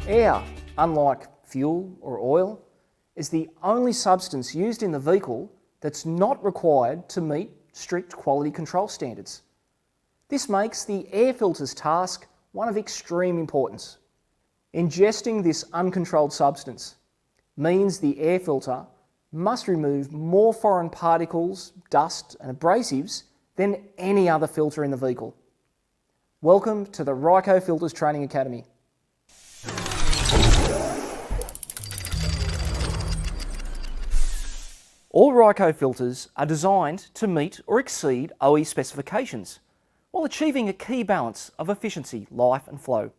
Air, unlike fuel or oil, is the only substance used in the vehicle that's not required to meet strict quality control standards. This makes the air filter's task one of extreme importance. Ingesting this uncontrolled substance means the air filter must remove more foreign particles, dust and abrasives than any other filter in the vehicle. Welcome to the Ryco Filters Training Academy. All Ryco filters are designed to meet or exceed OE specifications while achieving a key balance of efficiency, life and flow.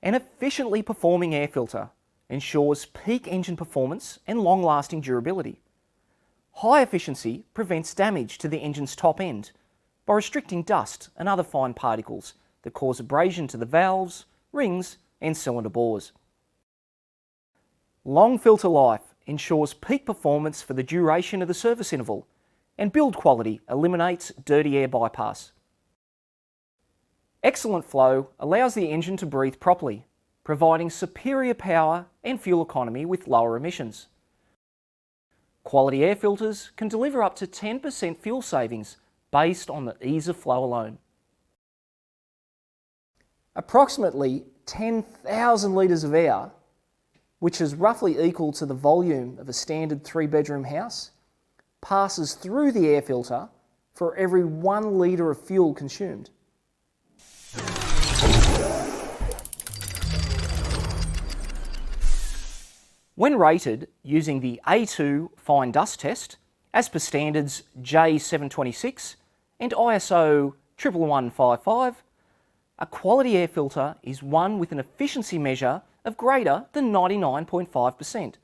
An efficiently performing air filter ensures peak engine performance and long-lasting durability. High efficiency prevents damage to the engine's top end by restricting dust and other fine particles that cause abrasion to the valves, rings and cylinder bores. Long filter life ensures peak performance for the duration of the service interval, and build quality eliminates dirty air bypass. Excellent flow allows the engine to breathe properly, providing superior power and fuel economy with lower emissions. Quality air filters can deliver up to 10% fuel savings based on the ease of flow alone. Approximately 10,000 litres of air, which is roughly equal to the volume of a standard 3-bedroom house, passes through the air filter for every 1 litre of fuel consumed. When rated using the A2 fine dust test, as per standards J726 and ISO 11155, a quality air filter is one with an efficiency measure of greater than 99.5%.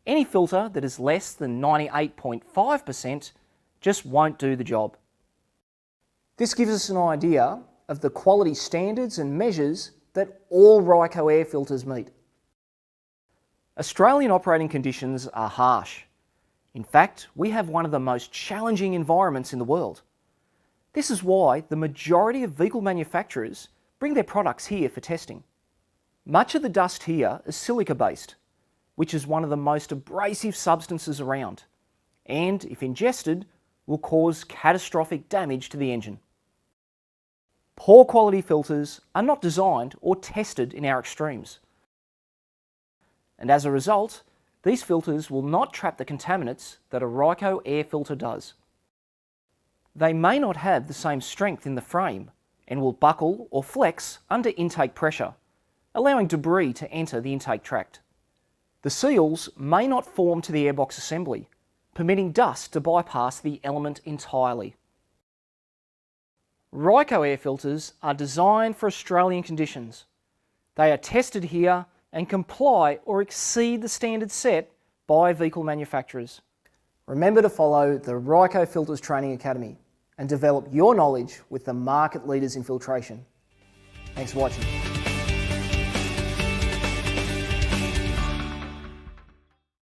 Any filter that is less than 98.5% just won't do the job. This gives us an idea of the quality standards and measures that all Ryco air filters meet. Australian operating conditions are harsh. In fact, we have one of the most challenging environments in the world. This is why the majority of vehicle manufacturers bring their products here for testing. Much of the dust here is silica-based, which is one of the most abrasive substances around, and if ingested, will cause catastrophic damage to the engine. Poor quality filters are not designed or tested in our extremes, and as a result, these filters will not trap the contaminants that a Ryco air filter does. They may not have the same strength in the frame and will buckle or flex under intake pressure, allowing debris to enter the intake tract. The seals may not form to the airbox assembly, permitting dust to bypass the element entirely. Ryco air filters are designed for Australian conditions. They are tested here and comply or exceed the standards set by vehicle manufacturers. Remember to follow the Ryco Filters Training Academy and develop your knowledge with the market leaders in filtration. Thanks for watching.